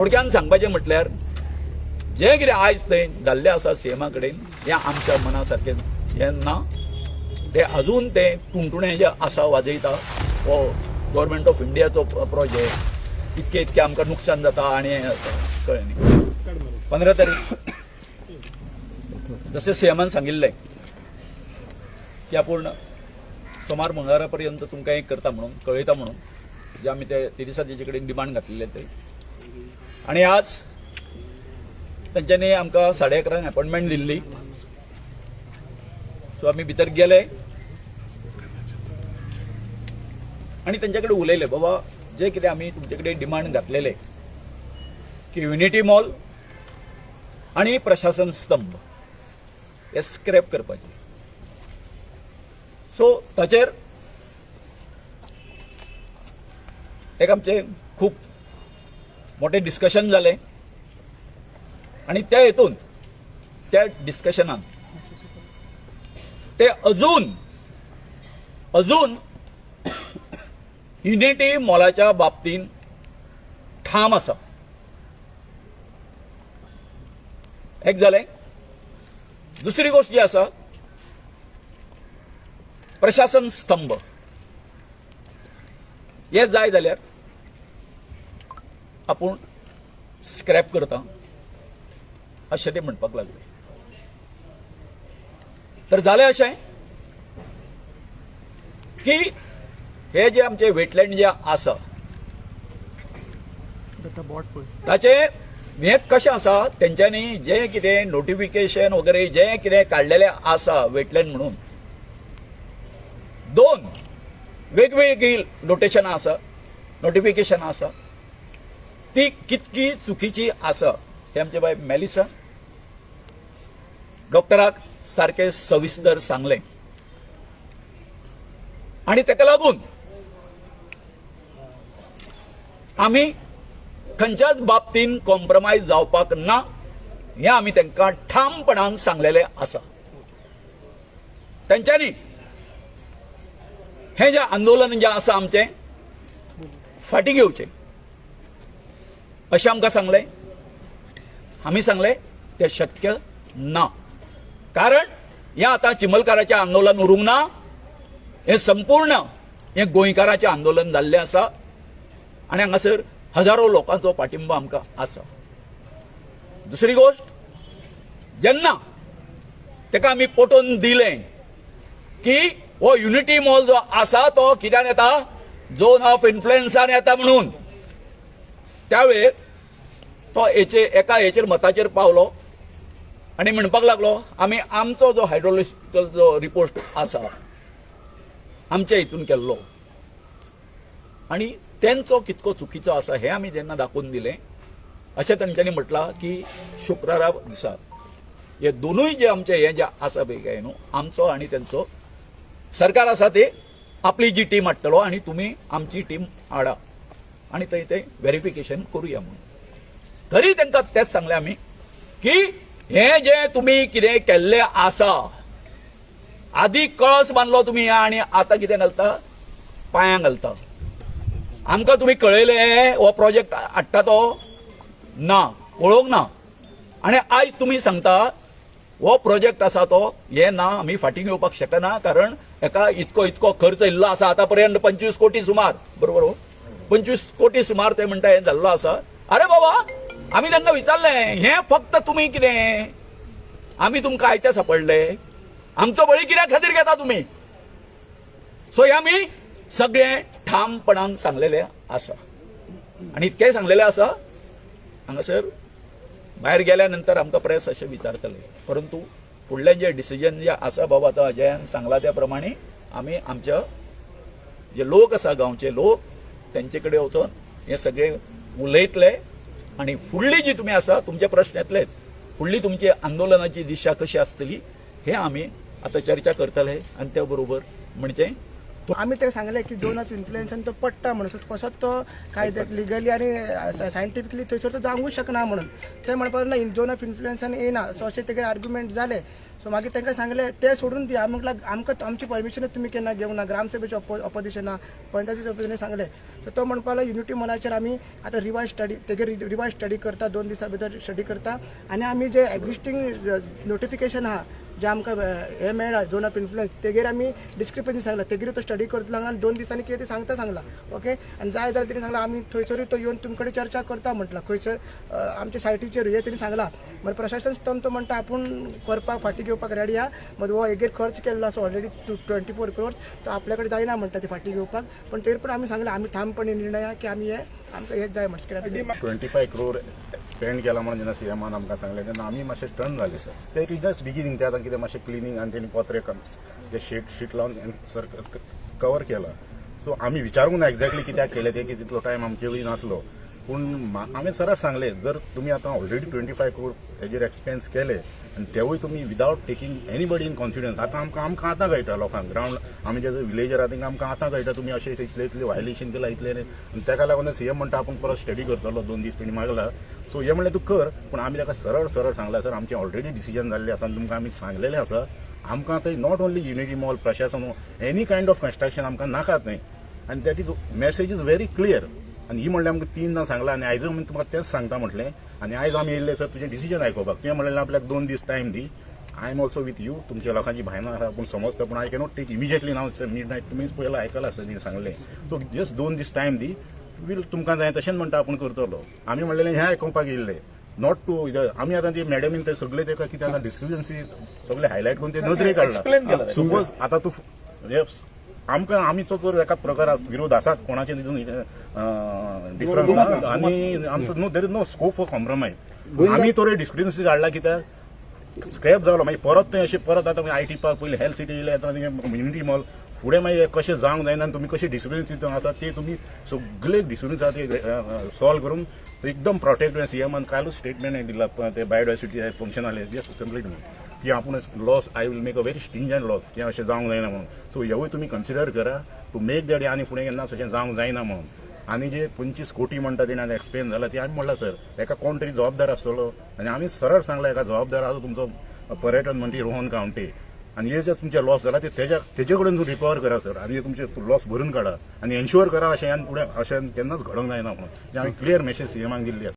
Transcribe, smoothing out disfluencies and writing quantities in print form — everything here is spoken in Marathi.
थोडक्यान सांगपाचें म्हटल्यार जे कितें आयज थंय जाल्लें आसा सीएमा कडेन हें आमच्या मना सारकें हें ना। ते अजून ते टुणटुणे जे आसा वाजयता हो गव्हर्नमेंट ऑफ इंडियाचो प्रोजेक्ट इतके आमकां नुकसान जाता आनी कळ्ळें न्ही। 15 तारीख जशें सीएमान सांगिल्लें की आपूण सोमार मंगळारा पर्यंत तुमकां एक करता म्हणून कळयता म्हणून जे आमी ते तिरिसाजेचे कडेन डिमांड घातलेले ते आणि आज तांच्यांनी आमकां 11:30 अपॉइंटमेंट दिल्ली। सो आमी भितर गेले आणि त्यांच्या कडेन उलयले बाबा जे कितें आमी तुमचे कडेन डिमांड घातलेले की युनिटी मॉल आणि प्रशासन स्तंभ हे स्क्रॅप करपाचे। सो ताचेर एक आमचे खूप मोठे डिस्कशन जाले आणि त्या हेतून त्या डिस्कशनात ते अजून युनिटी मॉलाच्या बाबतीत ठाम आसा। एक जालें। दुसरी गोष्ट जी आसा प्रशासन स्तंभ हे जाय जाल्यार आपूण स्क्रॅप करता अशें ते म्हणपाक लागले। तर जालें अशें की हे जे आमचे वेटलँड जे आसा ताचे हे कशें आसा तेंच्यांनी जे कितें नोटिफिकेशन वगैरे जे कितें काडलेले आसा वेटलँड म्हणून 2 वेगवेगळी नोटिफिकेशन आसा ती कितकी चुकीची आसा हे आमचे बाय मेलिसा डॉक्टराक सारखे सविस्तर सांगले आणि ताका लागून आमी खंयच्याच बाबतीन कॉम्प्रोमाइज जावपाक ना हे आमी तांकां ठामपणान सांगलेले आसा। तांच्यांनी हे जे आंदोलन जे आसा आमचे फाटी घेवचे अशें आमकां सांगलें। आमी सांगलें ते शक्य ना, कारण हे आतां चिमलकाराचें आंदोलन उरूंक ना, हे संपूर्ण हे गोंयकाराचें आंदोलन जाल्लें आसा आनी हांगासर हजारो लोकांचो पाठिंबा आमकां आसा। दुसरी गोष्ट जेन्ना ताका आमी पटोवन दिलें की हो युनिटी मॉल जो आसा तो कित्यान येता झोन ऑफ इन्फ्लुएन्सान येता म्हणून त्यावेळेर तो एका हेचेर मताचेर पावलो आणि म्हणपाक लागलो आमी आमचो जो हायड्रोलॉजिकल जो रिपोर्ट आसा आमच्या हितून केल्लो आणि तेंचो कितको चुकीचो आसा हे आमी जेन्ना दाखोवन दिलें अशें तांच्यांनी म्हटलां की शुक्रारा दिसा हे दोनूय जे आमचे हे जे आसा पळय काय न्हू आमचो आणि तेंचो सरकार आसा ते आपली जी टीम हाडटलो आणि तुमी आमची टीम हाडा आणि थंय ते व्हेरिफिकेशन करूया म्हणून। तरी तांकां तेच सांगलें आमी की हे जे तुमी कितें केल्लें आसा आदी कळस बांदलो तुमी आनी आतां कितें घालता पांयां घालता। आमकां तुमी कळयलें हो प्रोजेक्ट हाडटा तो ना पळोवंक ना आनी आयज तुमी सांगता हो प्रोजेक्ट आसा तो हे ना आमी फाटीं घेवपाक शकना कारण हेका इतको खर्च इल्लो आसा आतां पर्यंत 25 कोटी सुमार बरोबर 25 कोटी सुमार ते म्हणटा हे जाल्लो आसा। अरे बाबा आमी तांकां विचारलें हे फक्त तुमी कितें आमी तुमकां आयते सापडले आमचो बळी कित्याक खातीर घेता तुमी। सो हे आमी सगळे ठामपणान सांगलेले आसा आनी इतकेंय सांगलेलें आसा हांगासर भायर गेल्या नंतर आमकां प्रेस अशें विचारतले परंतु फुडलें जे डिसिजन जे आसा बाबा आतां अजयान सांगला त्या प्रमाणे आमी आमच्या जे लोक आसा गांवचे लोक तेंचे कडेन वचून हे सगळे उलयतले आणि फुडली जी तुमी आसा तुमचे प्रश्न येतलेच फुडली तुमची आंदोलनाची दिशा कशी आसतली हे आमी आतां चर्चा करतले आनी त्या बरोबर म्हणजे आम्ही ते सांगले की झोन ऑफ इन्फ्लुएन्सान तो पडटा म्हणून कसो तो कायदे लिगली आणि सायंटिफिकली थंयसर तो जावंकूच शकना म्हणून ते म्हणपाक ना झोन ऑफ इन्फ्लुएन्सान येना सो अशें तेगे आर्ग्युमेंट जाले सो मागीर तांकां सांगले ते सोडून दी आमकां आमची परमिशन तुमी केन्ना घेवंक ना ग्रामसभेचे ऑपोजिशना पंचायतीचे ऑपोजिशन सांगले सो तो म्हणपाक लागलो युनिटी मॉलाचेर आमी आतां रिवायज स्टडी तेगे रिवायज स्टडी करता 2 दिसां भितर स्टडी करता आनी आमी जे एक्झिस्टींग नोटिफिकेशन आहा जे आमकां हे मेळ्ळा झोन ऑफ इन्फ्लुएन्स तेगेर आमी डिस्क्रिपन्सी सांगला तेगेर तो स्टडी करतलो आनी 2 दिसांनी कितें ते सांगला ओके आनी जाय जाल्यार तेणी सांगला आमी थंयसरूय तो येवन तुमचे कडेन चर्चा करता म्हटला खंयसर आमच्या सायटीचेर हे तेणी सांगला मागीर प्रशासन स्तंभ तो म्हणटा आपूण करपाक फाटी घेवपाक रेडी आहा मागीर हो हेगेर खर्च केल्लो आसा ऑलरेडी 24 crores तो आपल्या कडेन जायना म्हणटा ती फाटी घेवपाक पण तरी पण आमी सांगला आमी ठामपणे निर्णय आहा की आमी आमकां हेच जाय म्हणटा 25 crore स्पेंड केला म्हणून जेन्ना सीएमान आमकां सांगलें तेन्ना आमी मातशें स्टन जाले सर ते इट इज जस्ट बिगिनींग ते आतां कितें मातशें क्लिनींग आनी तेणी पत्रे जे शीट लावन सर कवर केला सो आमी विचारूंक ना एक्झॅक्टली कित्याक केलें ते की तितलो टायम आमचे कडेन नासलो पूण आमी सरळ सांगलें जर तुमी आतां ऑलरेडी 25 crore हेजेर एक्सपेन्स केले आनी तेवूय तुमी without taking anybody in confidence आतां आमकां आतां कळटा लोकांक ग्रावंड आमी जे विलेजर आहा तांकां आमकां आतां कळटा तुमी अशें इतलें वायलेशन केलां इतलें आनी ताका लागून सीएम म्हणटा आपूण परत स्टडी करतलो 2 दीस तेणी मागला सो हे म्हणलें तूं कर पूण आमी ताका सरळ सांगला सर आमचें ऑलरेडी डिसिजन जाल्लें आसा आनी तुमकां आमी सांगलेलें आसा आमकां आतां नॉट ओन्ली युनिटी मॉल प्रशासन एनी कायंड ऑफ कन्स्ट्रक्शन आमकां नाकात न्हय आनी that is message is very clear आनी ही म्हणलें आमकां 3दां सांगलां आनी आयज आमी तुमकां तेंच सांगता म्हटलें आनी आयज आमी येयल्ले सर तुजें डिसिजन आयकोपाक तुवें म्हणलें आपल्याक 2 दीस टायम दी I am also with you तुमच्या लोकांची भायना आसा पूण समजता पूण I cannot take immediately now midnight तुमीच पयला आयकलां आसा तिणें सांगलें सो जस्ट 2 दीस टायम दी वील तुमकां जाय तशेंच म्हणटा आपूण करतलो आमी म्हणलेलें हें आयकोवपाक येयल्लें नॉट टू आमी आतां ती मॅडमीन ते सगळे ताका कितें आतां डिस्क्रिपन्सी सगळे हायलायट करून ते नदरे काडला सपोज आतां तूं आमकां आमीचो जर एका प्रकार विरोध आसात कोणाचे तितून डिफरन्स ना आनी आमचो no there is no scope for compromise आमी थोडे डिस्क्रिपन्सी काडला कित्याक स्क्रॅप जालो मागीर परत तें अशें परत आतां आयटी पार्क पयलीं हेल्थ सिटी येयलें आतां युनिटी मॉल फुडें मागीर कशें जावंक जायना आनी तुमी कशी डिस्क्रिपन्सी आसात ते तुमी सगळे डिस्क्रिपन्सी आसा ते सॉल्व करून एकदम प्रोटेक्ट सीएमान कालूच स्टेटमेंट दिला ते बायोडायवर्सिटी फंक्शन आले जस्ट कंप्लीट की आपूण laws I will make a very stringent laws की अशें जावंक जायना म्हणून सो हेवूय तुमी कन्सिडर करा टू मेक दॅट आनी फुडें केन्नाच अशें जावंक जायना म्हणून आनी जे 25 कोटी म्हणटा तेणें आतां एक्सप्लेन जाला ती आमी म्हणला सर एका कोण तरी जबाबदार आसतलो आनी आमी सरळ सांगला एका जबाबदार आसा तुमचो पर्यटन मंत्री रोहन गांवटे आनी हे जे तुमचे लॉस जाला ते तेजे कडेन रिकवर करा सर आनी तुमचे लॉस भरून काडा आनी एन्श्युअर करा अशें आनी फुडें अशें केन्नाच घडोवंक जायना म्हणून आमी क्लियर मॅसेज सीएमाक दिल्ली आसा